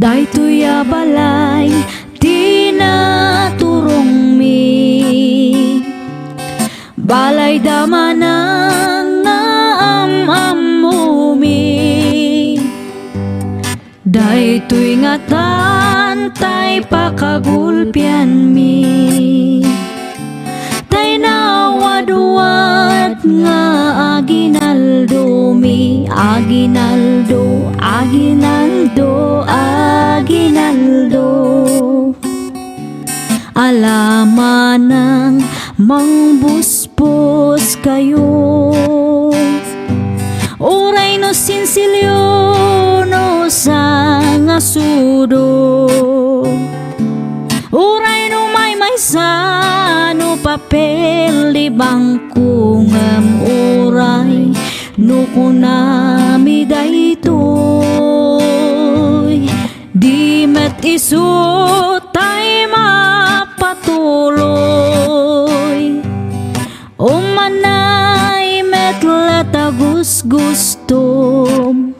Daytoy a balay tinaturong mi, balay damanang nga am-amumi. Daytoy nga tantay pakagulpian mi, tay nawadwad nga aginaldo mi. Aginaldo, aginaldo, aginaldo. Alaman ng mangbuspos kayo, uray no sinsilyo no sa nga sudo, uray no may no papel di bangko ngam uray no kunami daytoy. Di met isu tay mapatuloy, umanay met latagus gustom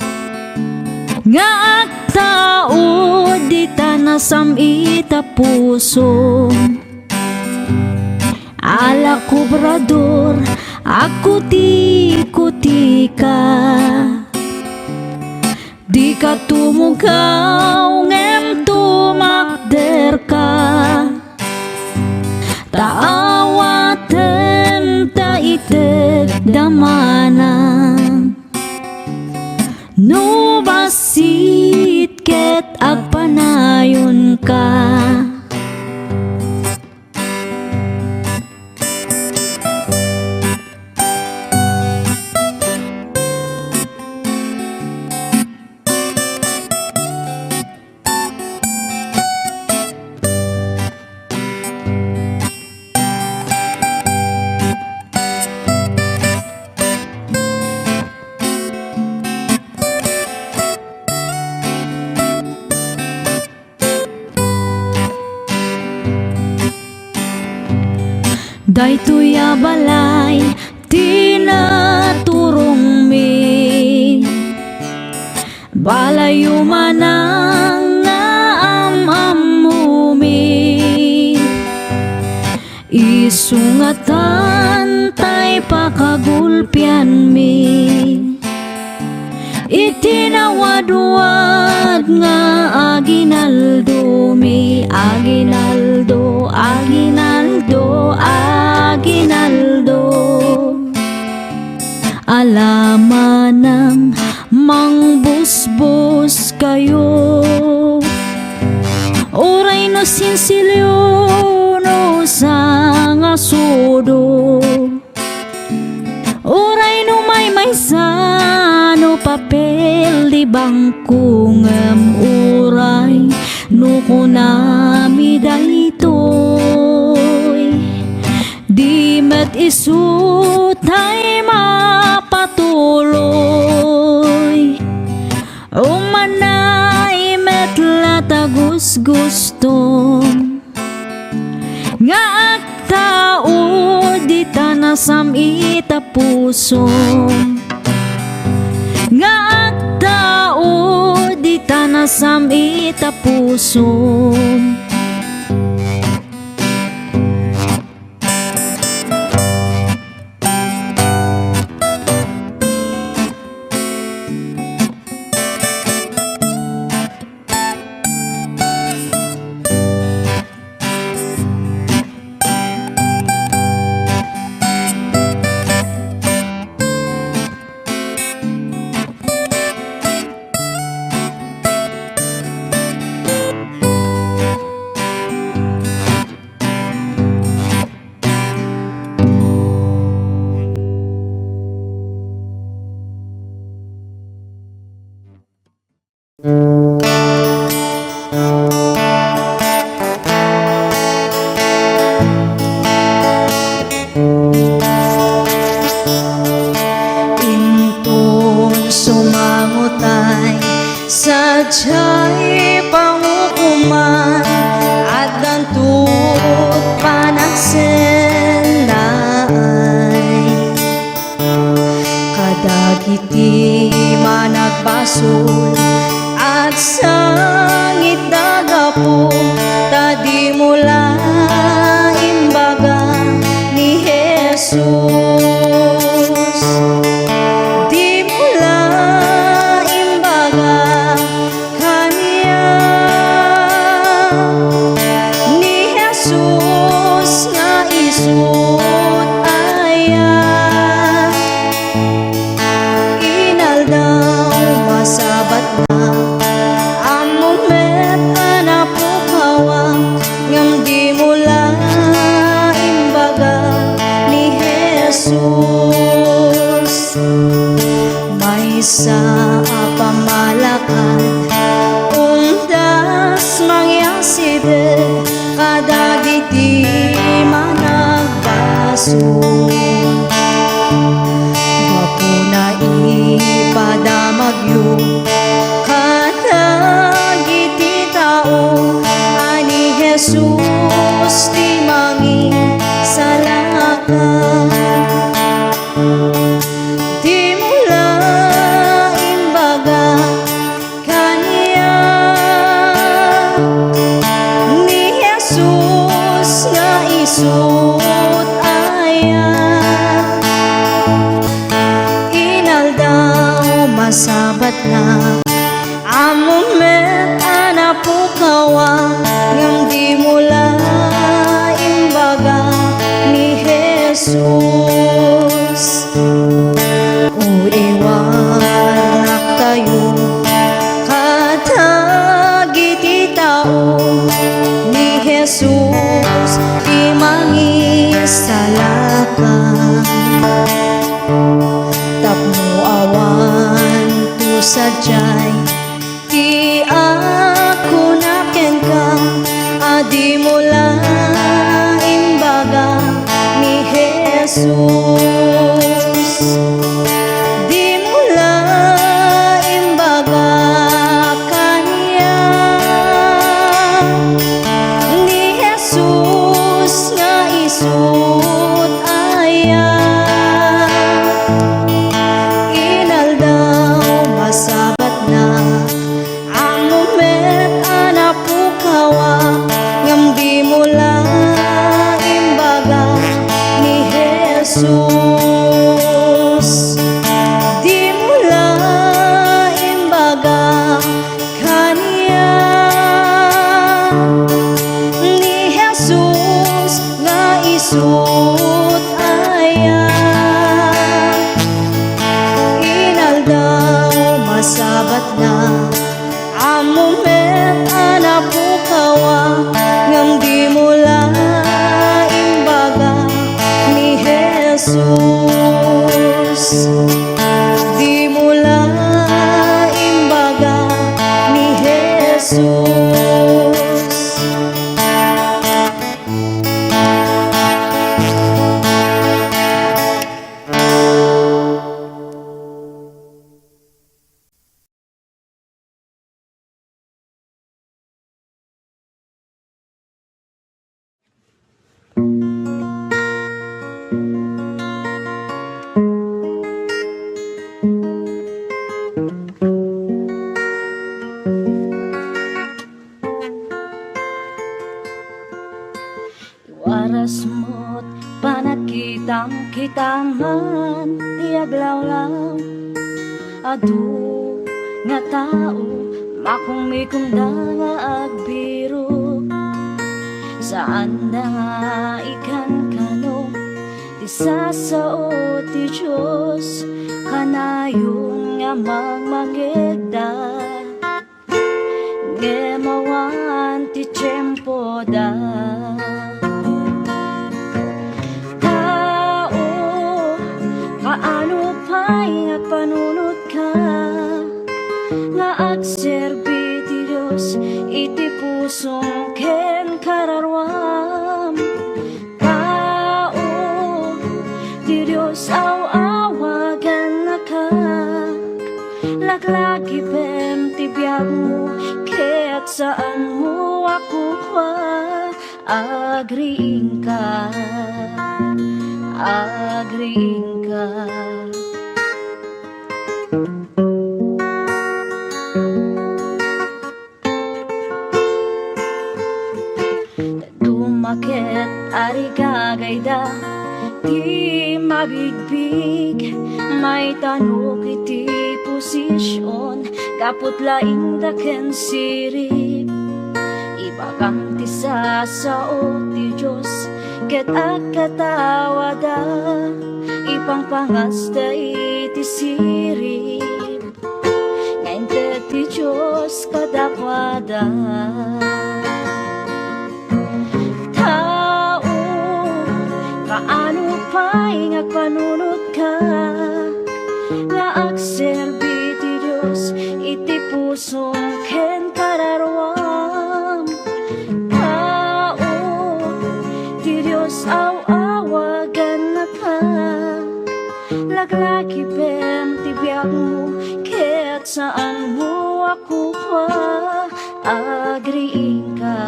nga agtao di tanasam ita puso. Ala kubrador aku ti-kutika, di ka tumugaw ngem tumakder ka. Taawatan ta itek damanang, no basit ket agpanayon ka. Daytoy a balay tinaturong mi, balay umanang nga am-amumi. Isungatan tay pakagulpian mi, itinawadwad nga aginaldo mi. Aginaldo, aginaldo, aginaldo. Alaman ng mangbusbos kayo, uray no sinsilyo no sa nga sudo, uray no may no papel di bangko ngem uray no kunami daytoy. Di met isu tay mapatuloy, umanay met latagus gustom nga agtao di tanasam ita puso. Nga agtao di tanasam ita puso. Sadya'y pangukuman at dantut panagsenay, kadagiti managbasol at agsangit dagapo tadi mula imbaga ni Jesus. Di mula imbaga kaniya ni Jesus nga isut aya. Inaldaw masabat na among met anapukawa ngam di mula imbaga ni Jesus. May sa pamalakad undas mangyasibet kadagiti managbasun. Wapuna ipadamagyo kadagiti tao ani Jesus ti mangin salaka. Di mula imbaga kaniya ni Jesus nga isut aya. Inaldaw masabat na among met anapukawa ngam di mula imbaga ni Jesus. Uiwanak tayo kadagiti tao ni Jesus ti mangisalaka. Tapno awan tu sadyay ti ako naken ka adi mula imbaga ni Jesus. Di mula imbaga kaniya ni Jesus nga isut aya. Inaldaw masabat na among met anapukawa ngam di mula imbaga ni Jesus. Di mula imbaga kaniya ni Jesus nga isut aya. Inaldaw masabat na among met anapukawa ngam di mula imbaga ni Jesus. Di mula imbaga ni Jesus. Waras mo't panakitang-kitangan tiaglawlaw adu nga tao makumikumda nga agbiro saan na nga ikan kano ti sasao ti Diyos kanayon nga magmageda gemawan ti tiyempo da. Kaano pa'y agpanunod ka nga agserbi ti Diyos iti pusong ken kararwam. Tao ti Diyos awagan na ka laglagi pem ti biyag mo ket saan mo ako kwa agriing ka. Agriing ka. bigbig may tanok iti posisyon kaput laing daken sirip ibagang ti sasao ti Diyos ket agkatawada ipangpangasta iti sirip ngayon ti Diyos kadakwada kaano pa'y ngagpanunod ka nga agserbi ti Diyos iti pusong ken kararwam kao ti Diyos awagan na ka laglaki pem ti biag mo ket saan mo ako pa agriing ka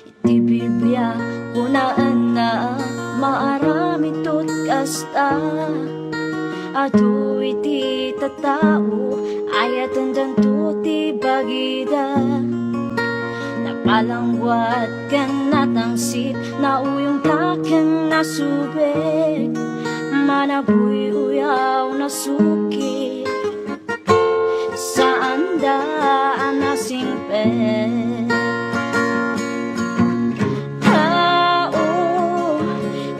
iti Biblia kunaan na maarami tot kasta adu iti tatao ayatan danto ti bagida napalangwat ken natangsit na uyong taken nasubek manabuy uyaw na suki saan daan nasingpet tao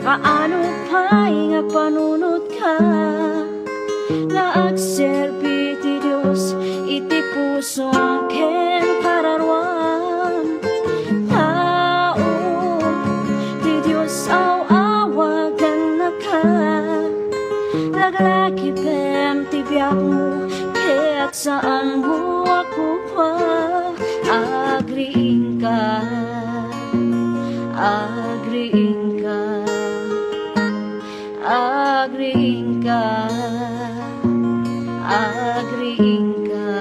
kaano pa'y ngagpanunod ka nga agserbi ti Diyos iti pusong ken kararwam tao ti Diyos awagan na ka laglaki pem ti biag mo ket saan mo ako pa agriing ka agriing ka agriing ka agriing ka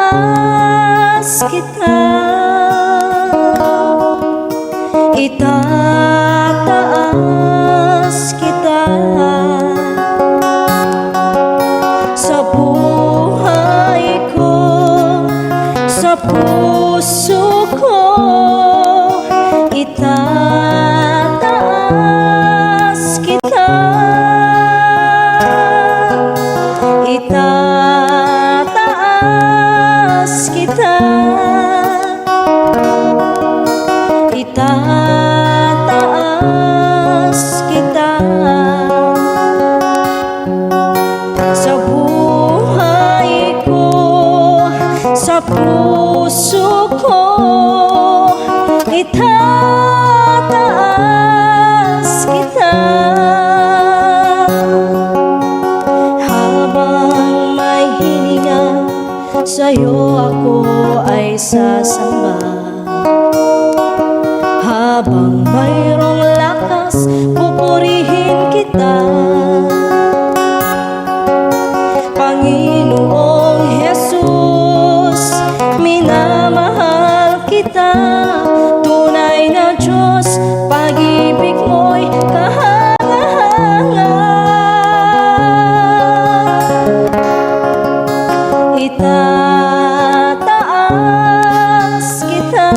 itataas kita itataas kita sa buhay ko sa puso ko itataas kita itataas kita itataas kita sa buhay ko sa puso ko itataas kita habang may hininga sa'yo ako ay sasamba habang mayroong lakas pupurihin kita Panginoong Jesus minamahal kita tunay na Diyos pag-ibig mo'y kahanga-hanga itataas kita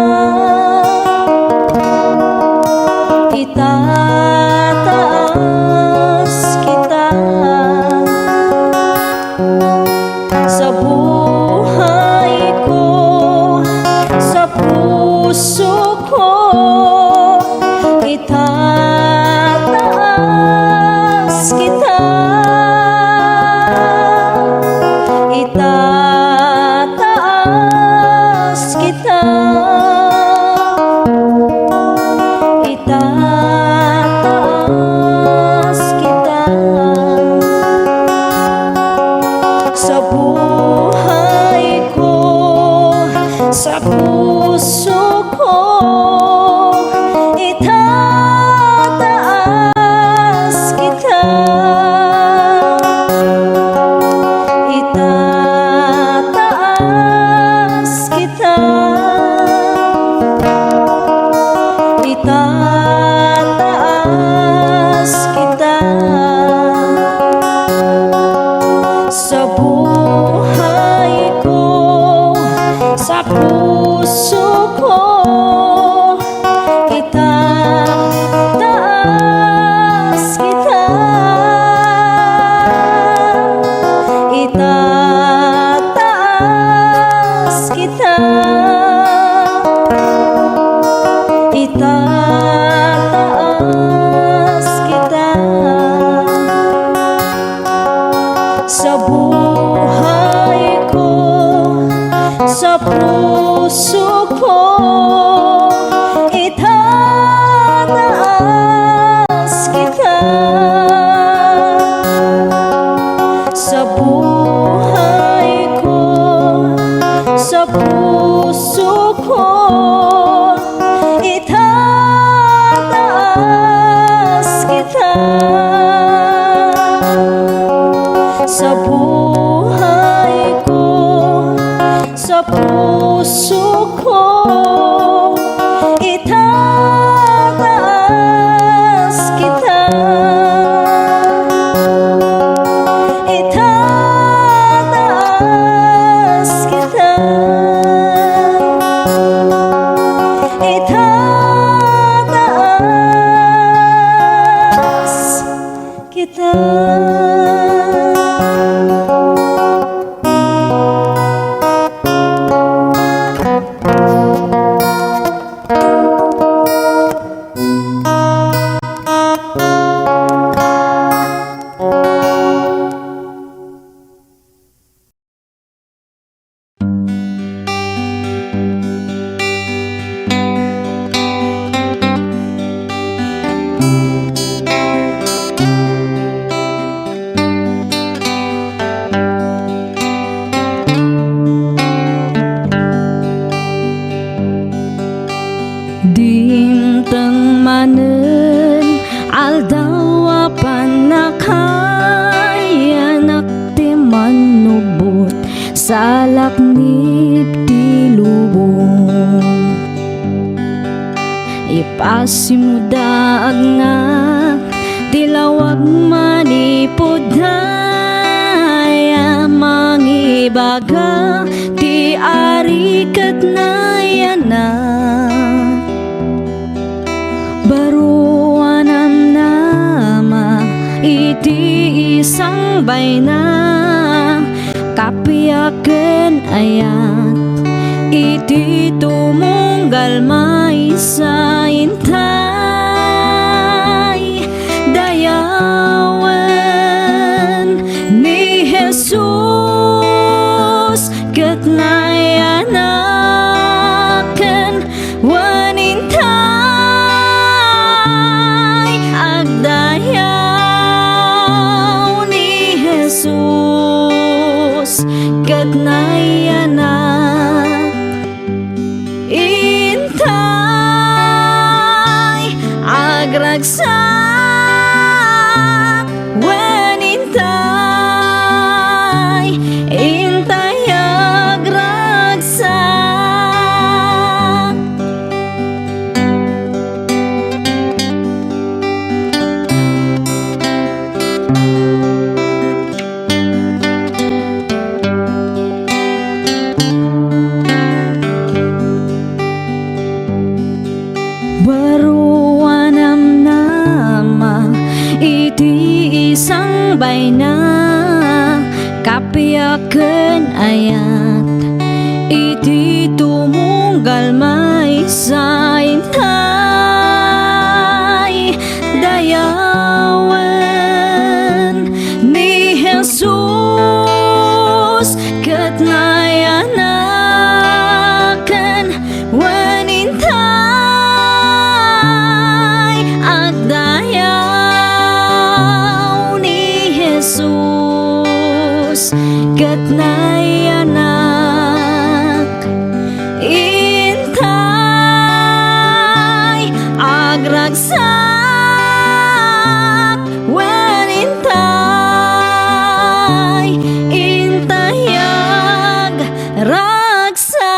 itataas kita sa buhay ko sa puso ko itataas buhay ko, sa puso ko, itataas kita, itataas kita, itataas kita. Sa buhay ko, sa puso ko, itataas kita, itataas kita, itataas kita. Sa buhay ko, sa puso ko, itataas kita. Sa buhay ko, sa puso ko, itataas kita. Sa buhay ko, sa puso ko, itataas kita, itataas kita, itataas kita. Dinteng manen aldawa panakayanak ti manubot salaknip ti lubong. Ipasimudaag nga tilawag manipod daya mangibaga ti arikat na yanak. Baruanan nama iti isang bayna kapiyaken ayat iti tumunggal maisa intay dayawen ni Jesus ket nayanaken wanintay agdayaw ni Jesus ket nayanak intay agragsak wanintay intay agragsak. Baruanam nama iti isang bayna kapiyaken ayat iti tumunggal maisa intay dayawen ni Jesus ket nayanaken wanintay agdayaw ni Jesus Jesus ket nay anak intay agragsak wen intay intayag ragsak.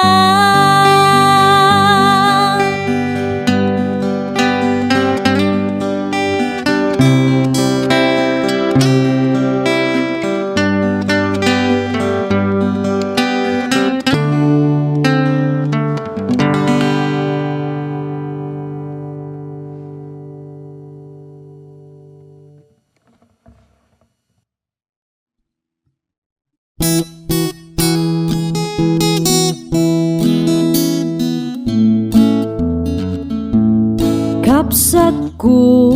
Kapsat ko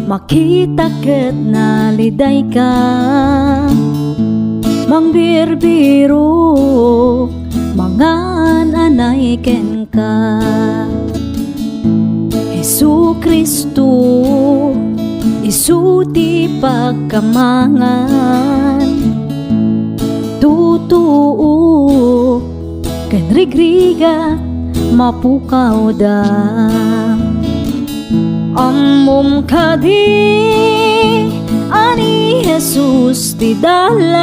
makita ket naliday ka, mangbirbiro mangan anay ken ka. Hesu Kristo isuti pagkamangan, tutuo ken rigriga mapukaw da. Ammom kadi ani Jesus ti dalan,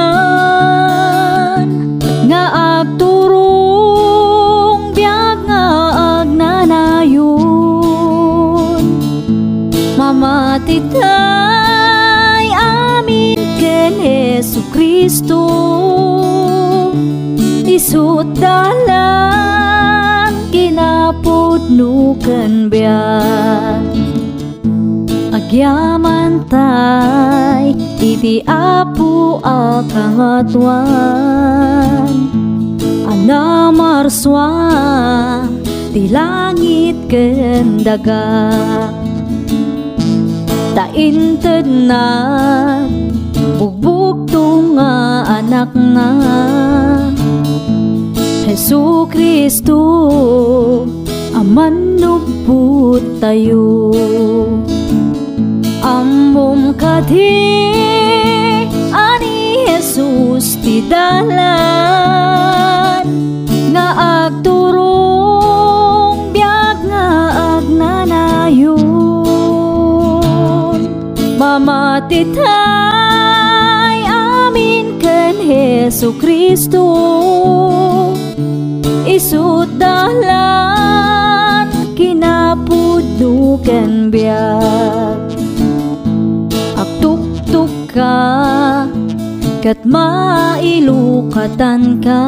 nga agturong biag nga agnanayon. Mamatitay amin ken Hesu Kristo, isut dalan kinapudno ken biag. Agyaman tay iti apu akangatuan, anamarswa ti langit ken daga. Tainted na bugbugto nga anak na Hesu Kristo aman nubut tayo. Ammom kadi ani Jesus ti dalan, nga agturong biag nga agnanayon. Mamatitay amin ken Hesu Kristo, isut dalan kinapudno ken biag. Agtuktuk ka ket mailukatan ka,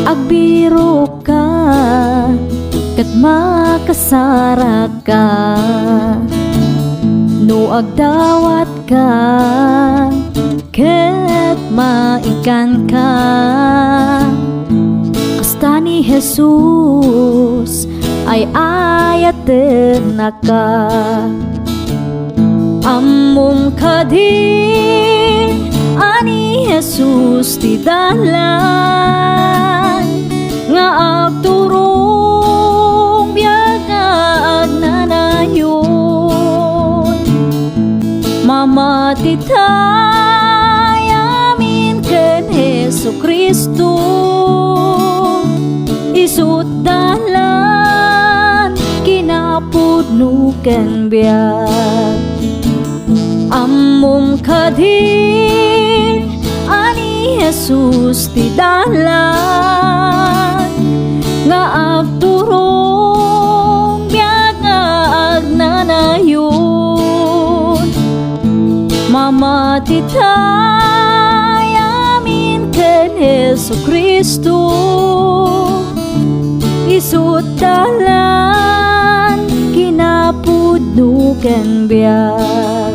agbiro ka ket makasarak ka. No agdawat ka ket maikan ka, kasta ni Jesus ay ayaten ka. Ammom kadi ani Jesus ti dalan, nga agturong biag nga agnanayon. Mamatitay amin ken Hesu Kristo, isut dalan kinapudno ken biag. Ammom kadi ani Jesus ti dalan, nga agturong biag nga agnanayon. Mamatitay amin ken Hesu Kristo, isut dalan kinapudno ken biag.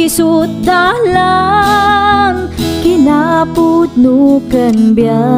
Isut dalan kinapudno ken biag.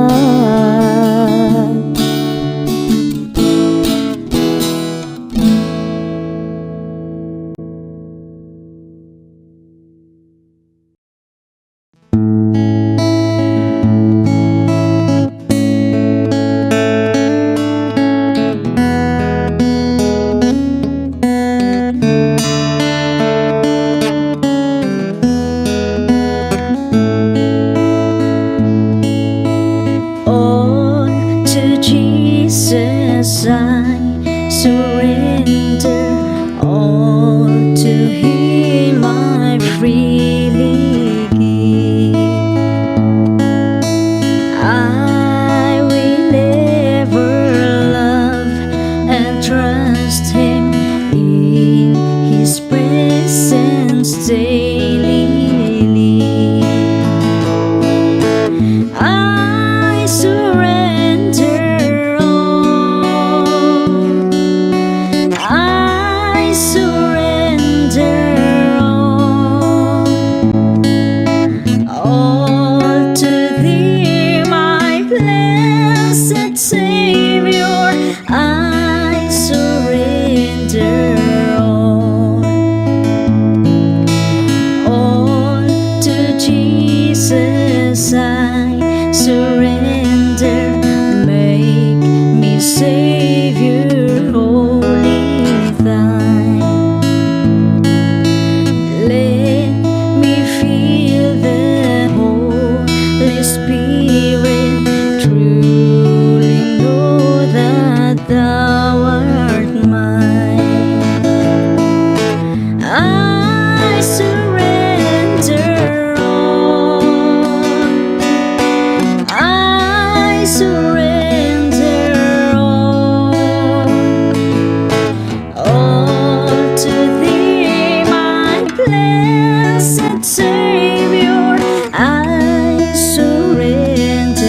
Savior, I surrender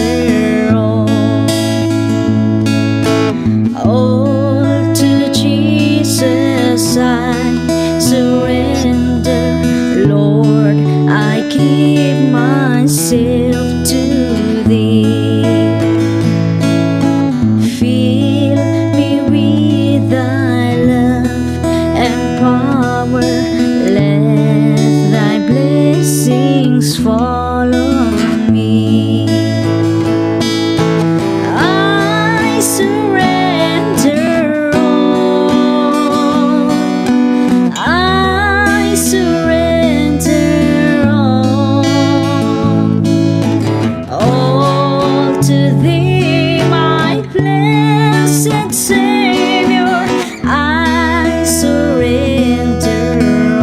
all to Jesus. I surrender, Lord, I give myself to Thee. Fill me with Thy love and power. Let Thy blessings fall on me. I surrender all. I surrender all to Thee, my blessed Savior. I surrender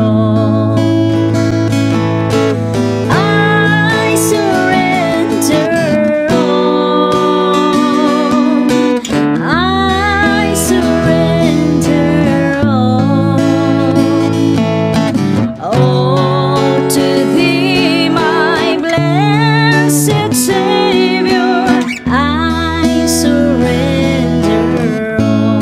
all. I surrender all. I surrender all to Thee, my blessed Savior. I surrender all.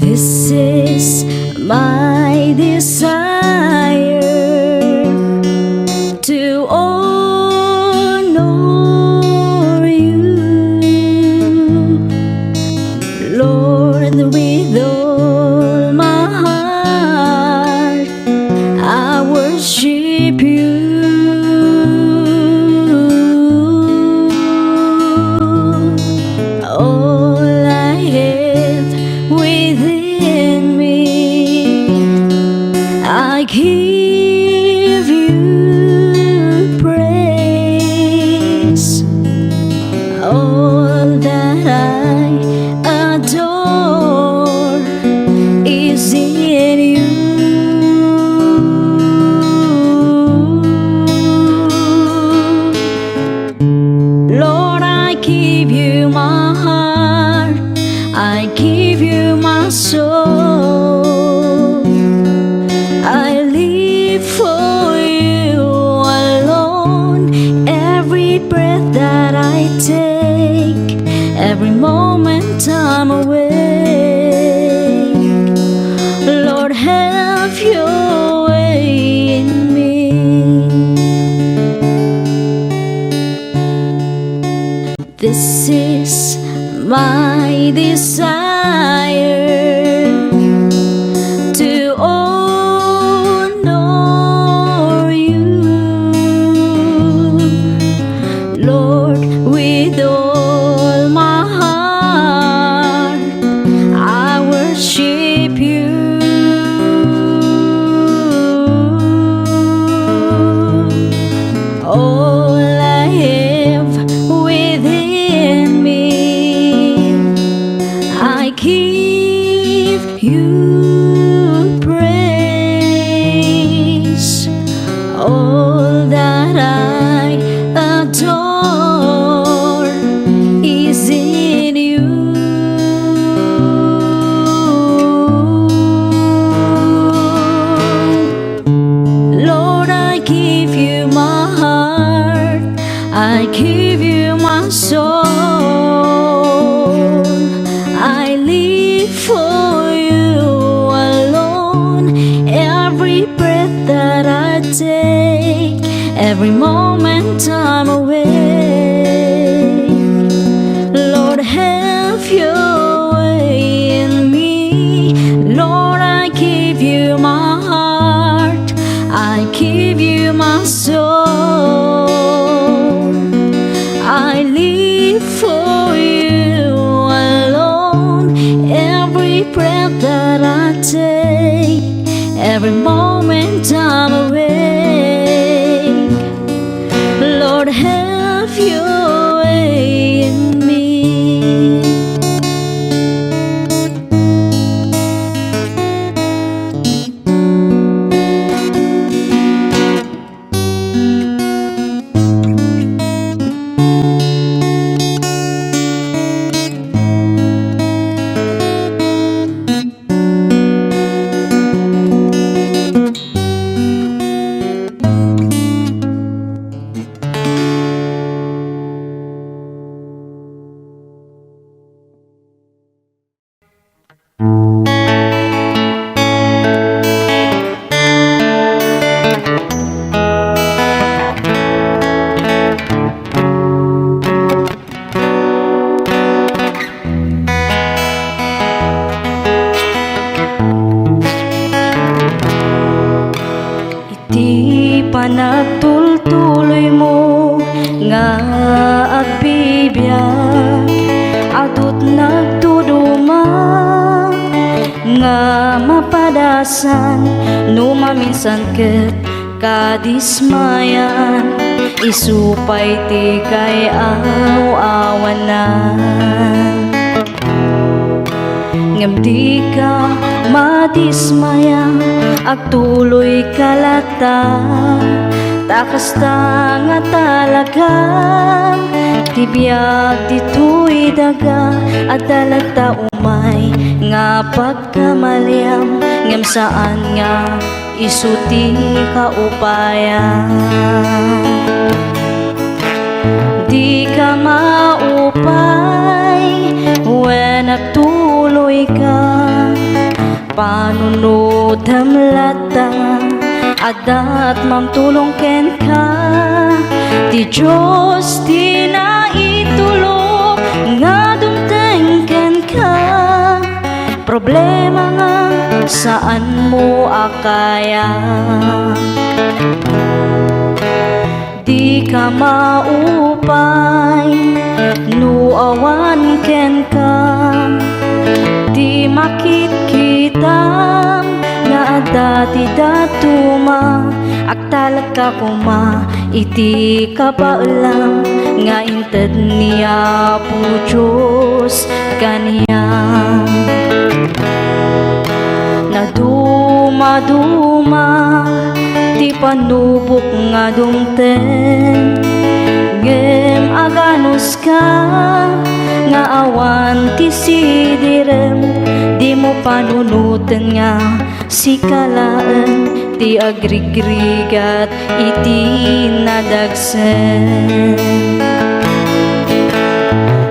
This is my desire, to honor You, Lord, with all my heart. I worship You. All I have within me, I give You praise. All that I adore is in You. Lord, I give You my heart, I give You my soul. I live for You alone. Every breath that I take, every moment I'm awake, Lord, have Your way in me. This is my desire, to honor You, Lord, with all my heart. I worship You. All I have within me, I give kalabasan, numaminsan ket kadismayan, isupay ti kay awanan. Ngem di ka madismaya, agtuloy kalata, takas ta nga talaga, tibiyag dito'y daga, at talagta umay nga pagkamalyam, ngem saan nga isuti kaupayan. Di ka maupay when nagtuloy ka, panunod hamlata, adat mamtulong ken ka, ti Diyos di na itulog nga dumteng ken ka. Problema nga saan mo akaya, di ka maupay nuawan ken ka, di makikita nga dati datuma, agtalag ka kuma, iti kapaalam nga inted niya po Diyos kaniyang. Naduma-duma ti panubok nga dumten, ngem aganos ka nga awan ti sidirem, di mo panunutan nga si kalaan, ti agrigrigat iti nadagsen.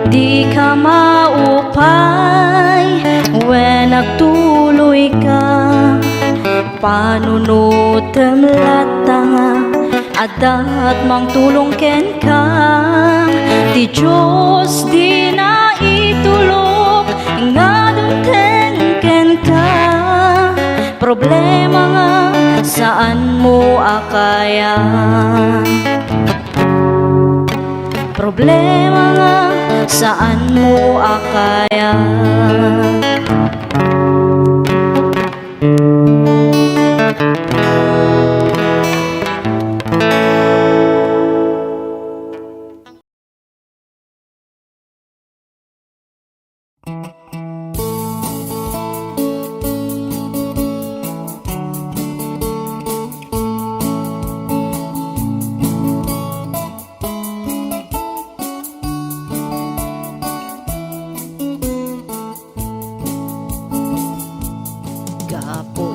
Di ka maupay when nagtuloy ka, panunod lata, adat mang tulong ken ka, ti Diyos di na itulog nga dumten ken ka. Problema nga saan mo akaya, problema nga saan mo akaya.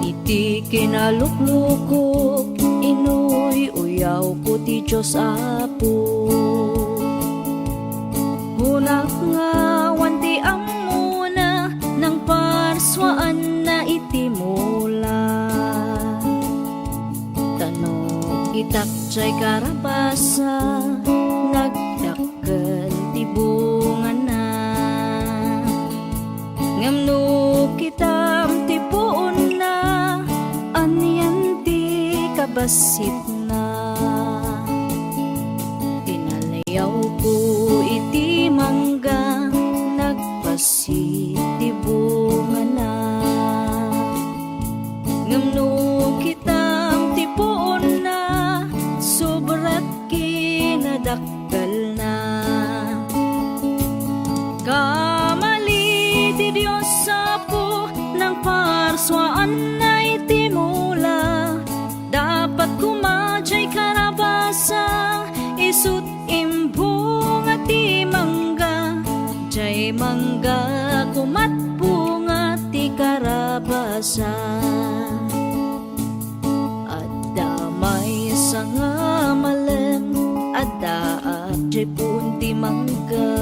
Iti kinaluklukok, inuy uyaw ko ti Diyos Apo. Hunak nga wanti amuna, nang parswaan na iti mula. Tanong itak jay karabasa, nagdakkel ti bunga na. Ngamno kitam ti puon na, anyan ti kabasit na. Inalayaw ko iti mangga, nagpasit ti bunga na. Ngamno kitam ti puon na, sobrat kinadakkel na. Kamali ti Diyos Apo, nang parswaan na iti mula. Dapat kumadjay karabasa, isut imbunga ti mangga. Jay mangga kumat bunga ti karabasa. Adda may sanga malem, adda jay punti mangga.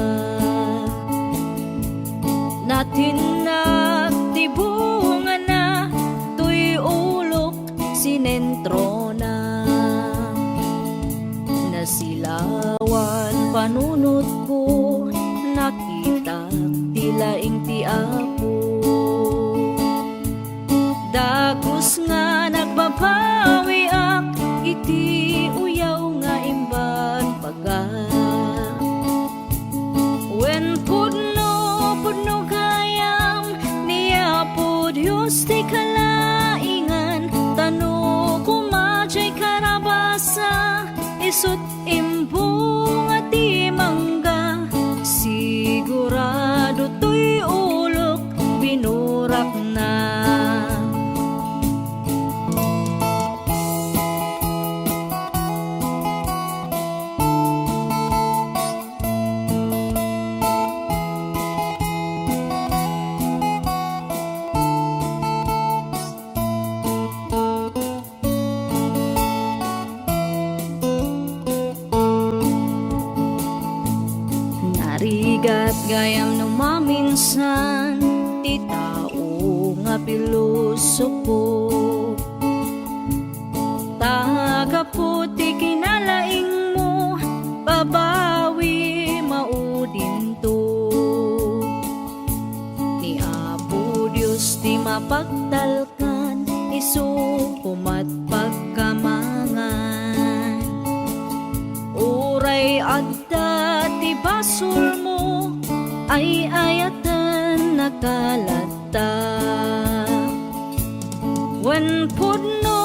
Natin naktibunga na, tuy ulok sinentro na. Nasilawan panunod ko, nakita tilaing ti Apo. Dagos nga nagbabawi ak, iti uyaw nga imban paga. When pudno gayam, niya po Diyos ti kalai, Kat gayam no maminsan itao nga pilosopo tagaputi kinalaing mo babawi maudin to ni Apo Diyos ti mapagtalkan isu kumat pagkamangan uray adda ti basol mo ay ayatan nakalata wen pudno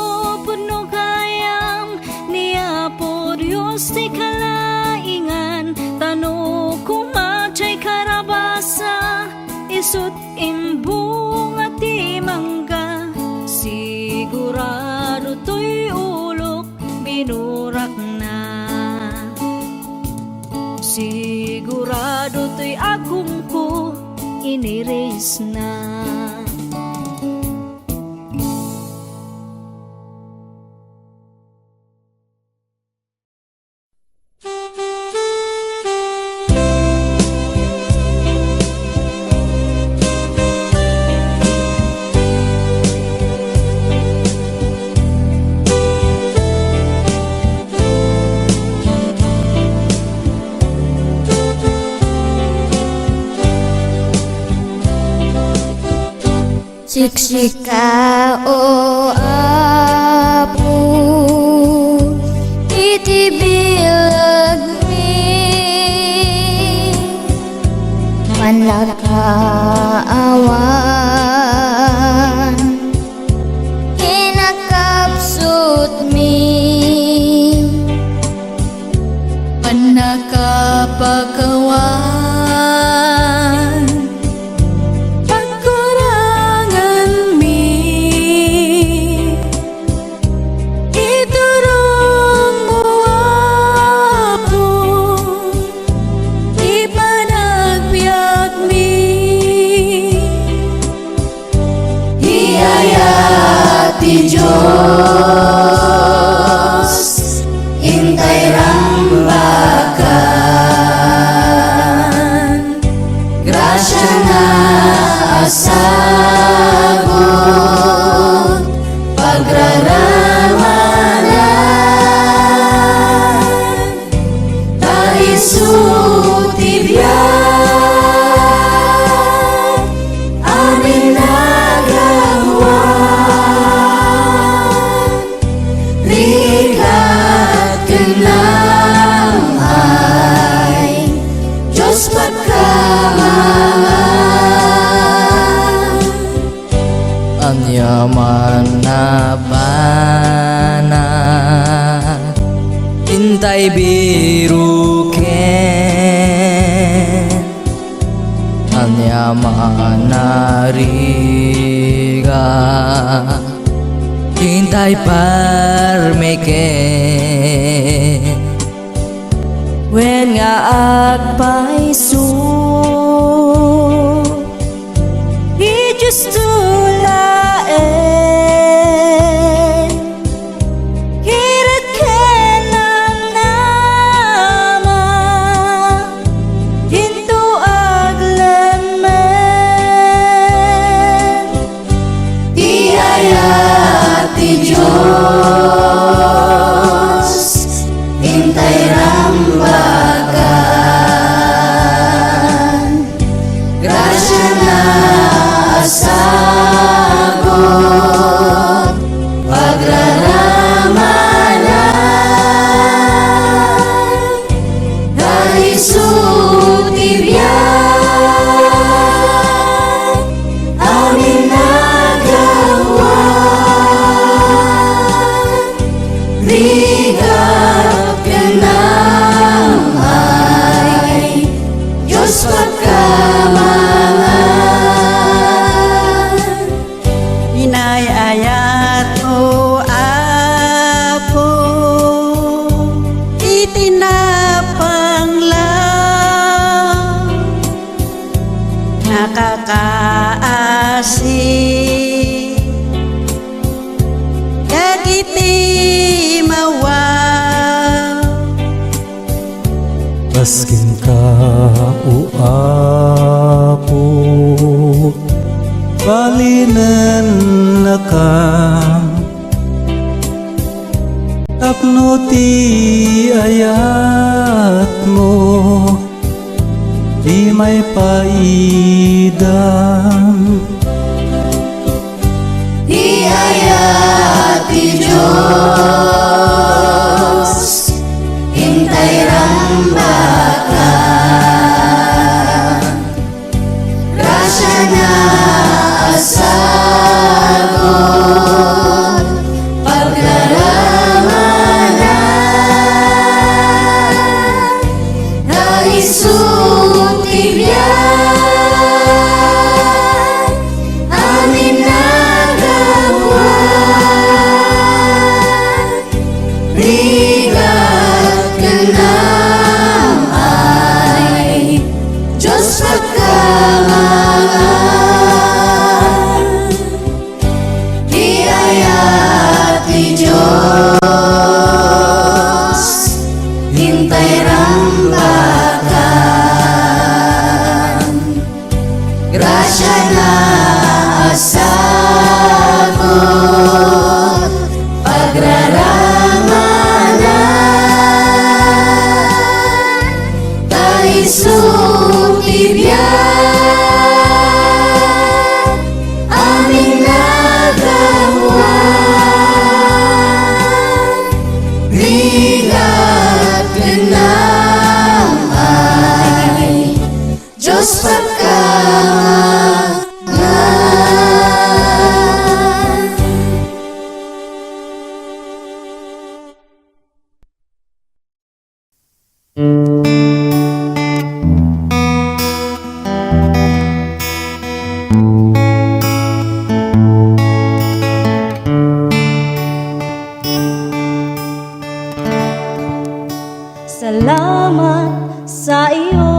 gayam ni Apo Diyos ti kalaingan tano kumacay karabasa isut imbung at imangga sigurado to'y ulok binurak na sigurado to'y agum ko iniris na. Siksika o Apo itibilag mi manakaawan kinakapsut mi panakapagawan ti Diyos hintay rambakan grasya na asagot pagraramanan taisu ti biyak amin anyaman na bana hintay biruken anyaman na riga hintay parmeken wen nga agpaisu just to hirit kenang nama hintu aglemen iayat ti Diyos hintay rambakan grasya na sagot pagraramanan taisu ti biyak amin nagawan rigap kenamay Diyos pagkamangan inayayat o Apo itinapanglaw nakakaasi kagiti mawaw Maskin ka uapo balinen nakam tapno ti ayat mo di may paidam Iayat ti Diyos, hintay rambaka. Grasya na asagot, pagdaramanan, naisut ibyan, amin nagawan. Bigat ka nam ay Diyos pagkamaan. Iayat ti Diyos, hintay rambakan. Grasya na asagot, pagraramanan, taisut ibyan, aming nagawan. Bigat ka nam ay Diyos pagkamaan. Salamat sa iyo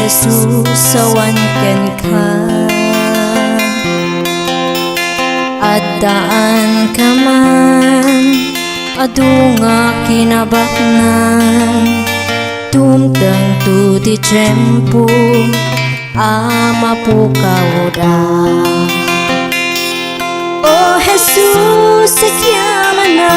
Jesus, awan ken ka. Addaan ka man, adu nga kinabaknan. Tumtang tu ti tiyempo, ama po kauda. O Jesus, sakyaman na,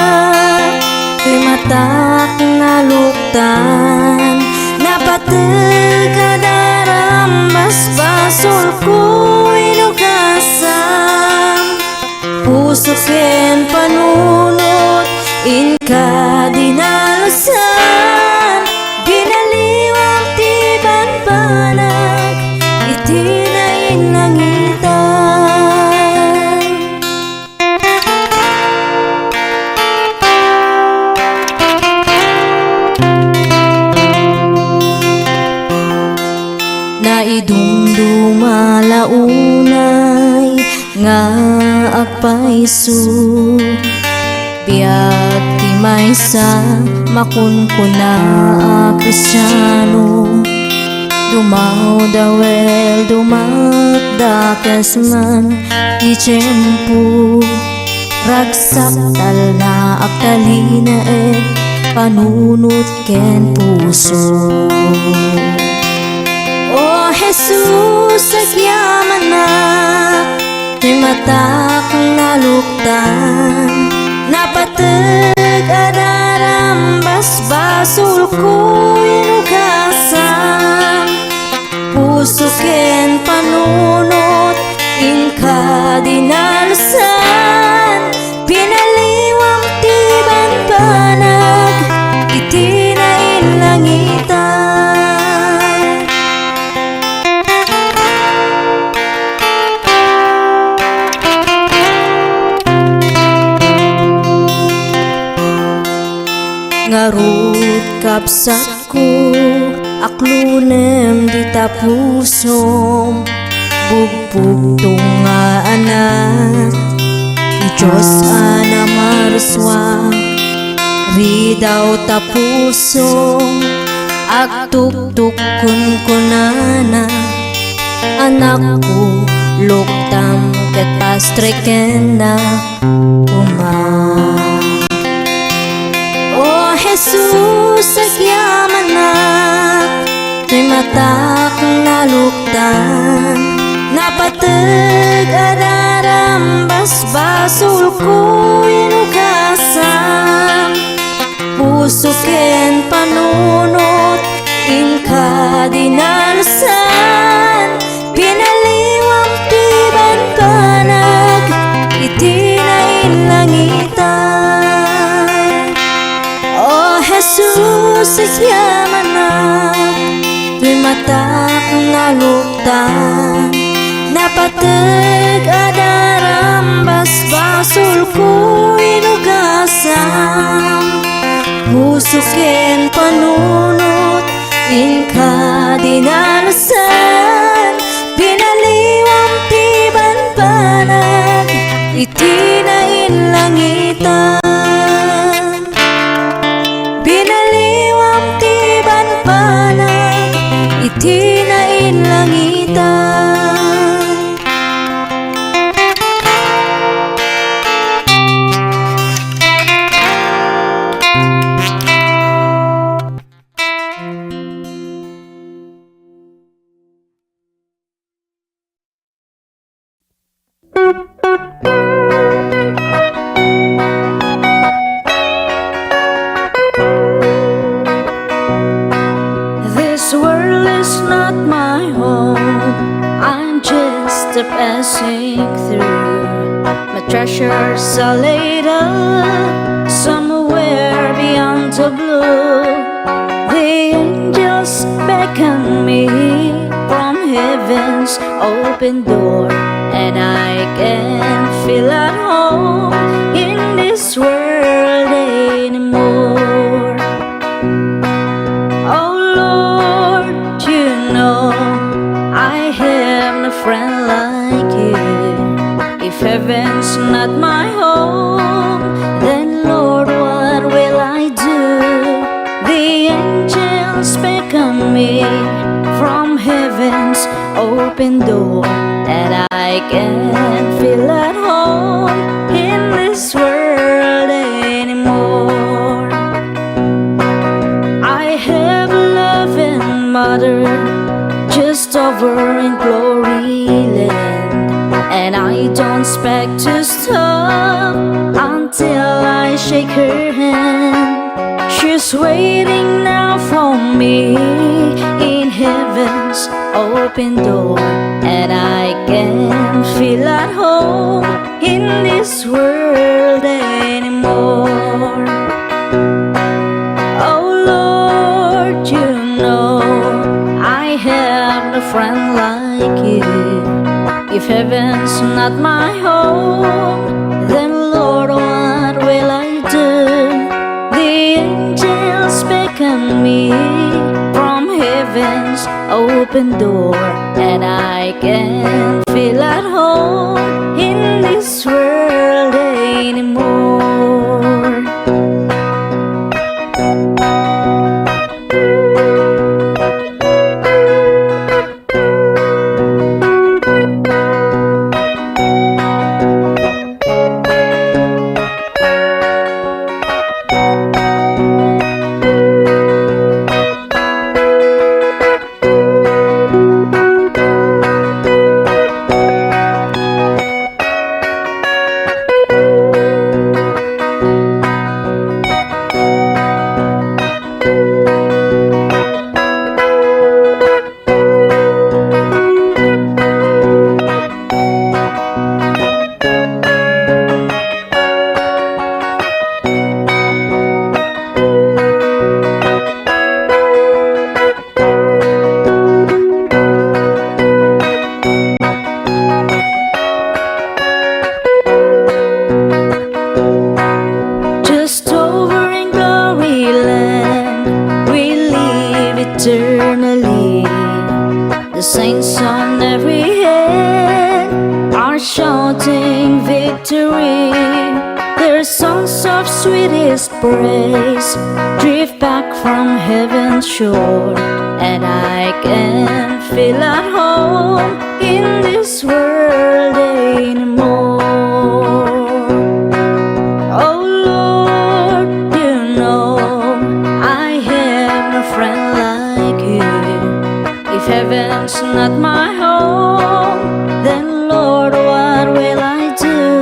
kay matak na luktan. Napatag kadaram, basbasol ko inugasam. Puso ken panunot, inka dinalasan. Ginaliwang tiban panag, itinayin langitan. Naidumduma launay nga agpaisu. Biag ti maysa makunkuna a Kristiyano. Dumaw dawel dumakdakas man ti tiyempo. Ragsak tal na agtalina panunot ken puso. O Jesus, agyaman na, ti matak na luktan. Napatag adaram, basbasul ko inugasam. Puso ken panunot, inka dinalasan. Pinaliwang tiban panag, itinayin langitan. Ngarut kapsak ko, aklunem di tapusom. Bugbog tunga anak, Diyos ana marswa. Ridaw tapusom, agtuktukun ko nana. Anak ko, luktam ket pastreken na umay. O Jesus, agyaman na, ti matak na luktan. Napatag adaram, basbasul ko inugasam. Puso ken panunot, inka dinalasan. Pinaliwang tiban panag, itinayin langitan. O Jesus, agyaman na, ti matak na luktan. Napatag adaram, basbasul ko inugasam. Puso ken panunot, inka dinalasan. Pinaliwang tiban panag, itinayin langitan. Pinaliwang tiban panag, itinayin langitan. This world is not my home, I'm just a passing through. My treasures are laid up somewhere beyond the blue. The angels beckon me from heaven's open door, and I can feel at home in this world anymore. Oh Lord, you know I have no friend like you. If heaven's not my home, then Lord, what will I do? The angels beckon me from heaven's open door, that I can feel at home in this world anymore. I have a loving mother just over in glory land, and I don't expect to stop until I shake her hand. She's waiting now for me in heaven's open door, and I can feel at home in this world anymore. Oh Lord, you know I have no friend like you. If heaven's not my home, then Lord, what will I do? The angels beckon me from heaven's open door, and I can feel at home in this world anymore. Eternally, the saints on every hand are shouting victory. Their songs of sweetest praise drift back from heaven's shore, and I can feel at home in this world anymore. Oh Lord, you know I have no friend like you. If heaven's not my home, then Lord, what will I do?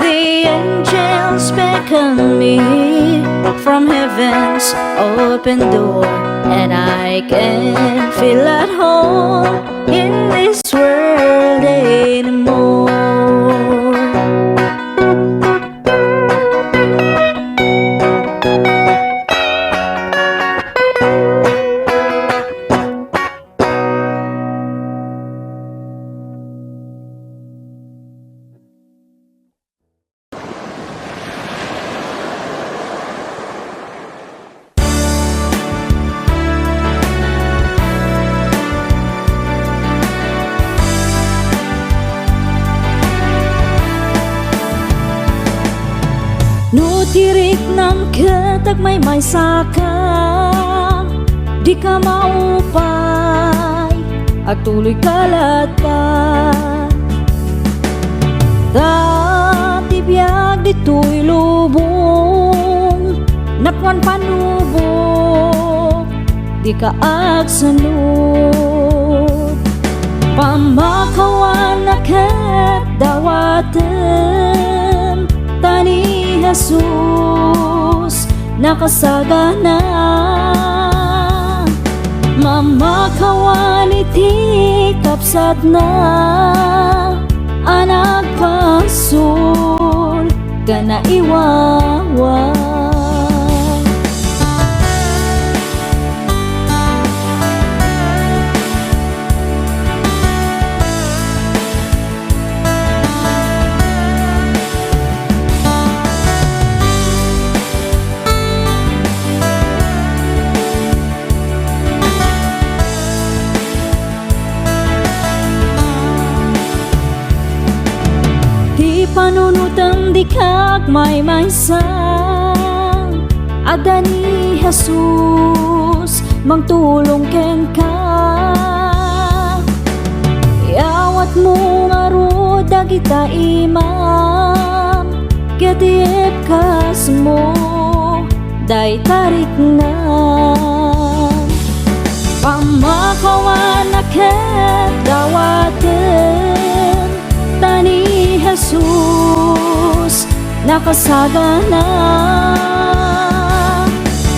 The angels beckon me from heaven's open door, and I can feel at home in this world anymore. Nutirik ng katagmay-may saka, di ka maupay at tuloy kalatpat. Dati biyag dito'y lubong, napwan panubok, di ka agsanod. Pamakawan na kat dawatan, tani Jesus nakasagana. Mamakawan iti kapsat na anak pasul kana iwawa. Panunutang di kagmay-may sang ada ni Jesus mangtulong ken ka. anak mo ngaro dagita imam Gatiep kas mo day tarik na Pamakawan aket dawaten Tani Jesus nakasagana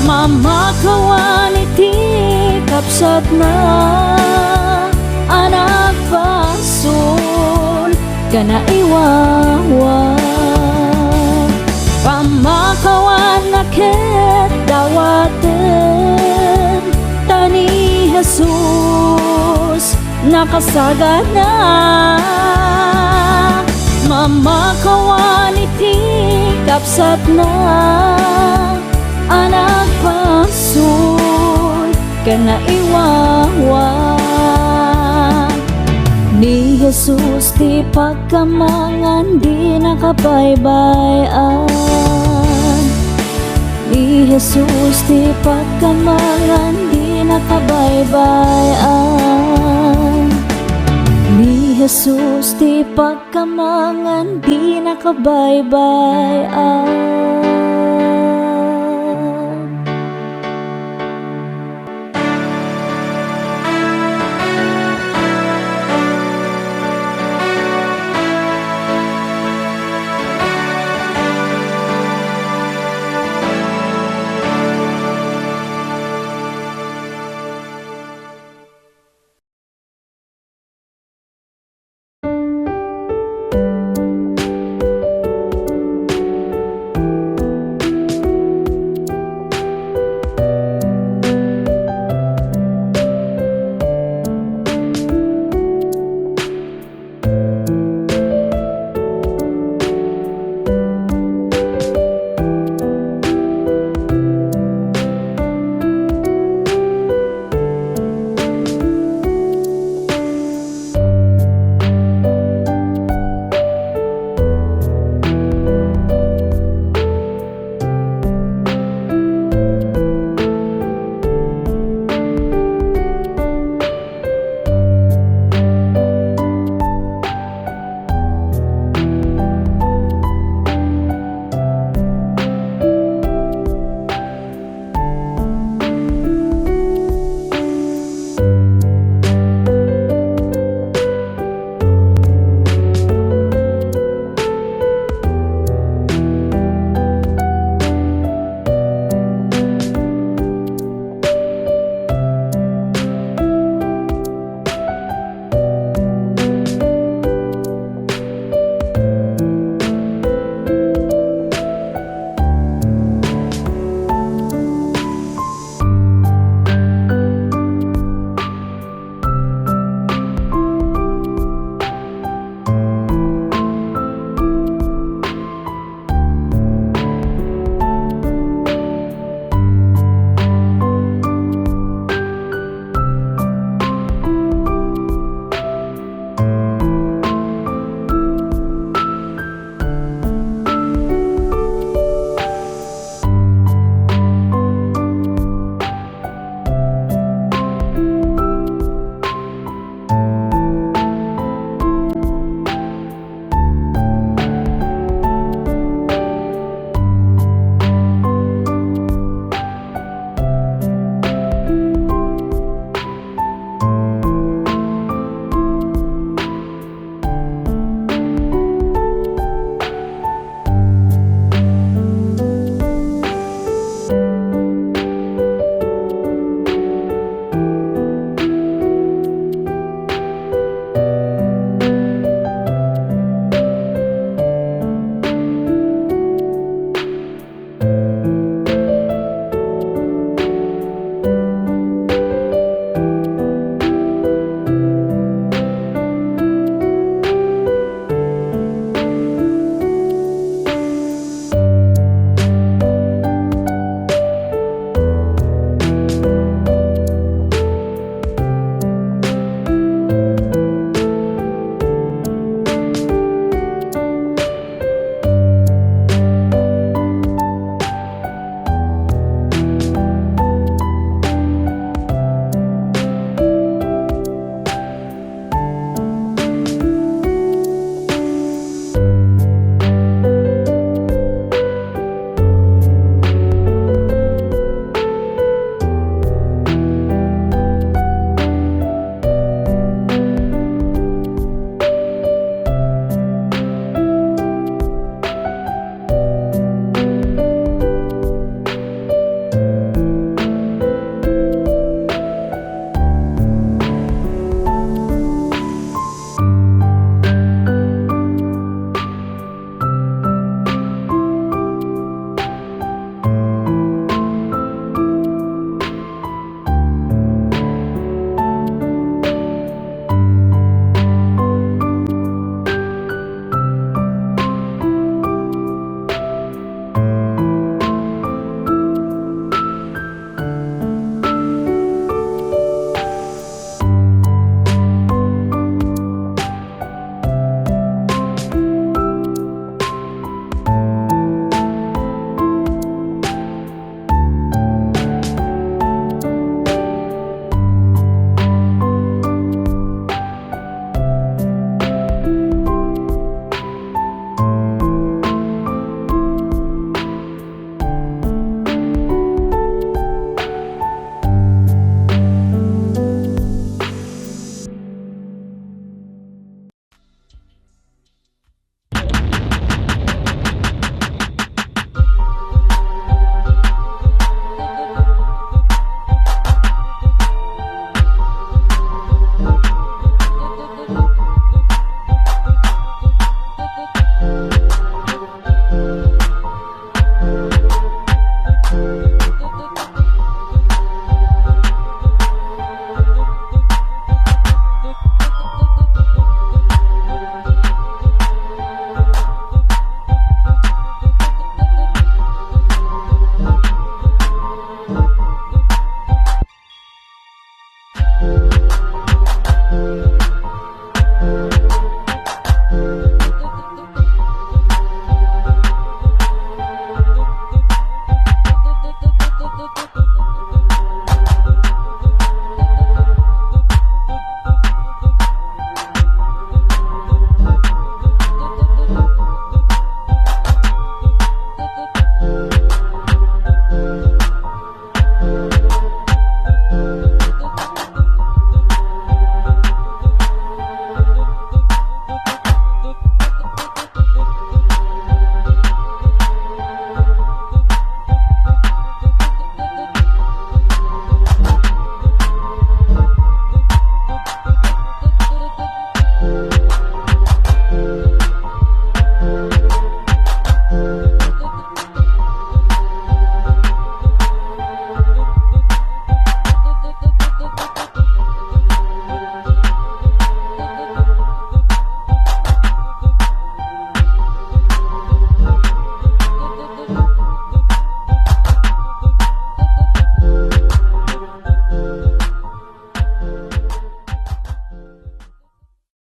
Mamakawan iti kapsat na Anak pasul kana iwawa Pamakawan aket dawaten Tani Jesus nakasagana Mamakawan iti kapsat na Anak pasul kana iwawa Ni Jesus ti pagkamangan di nakabaybayan Ni Jesus ti pagkamangan di nakabaybayan Ni Jesus ti pagkamangan di nakabaybayan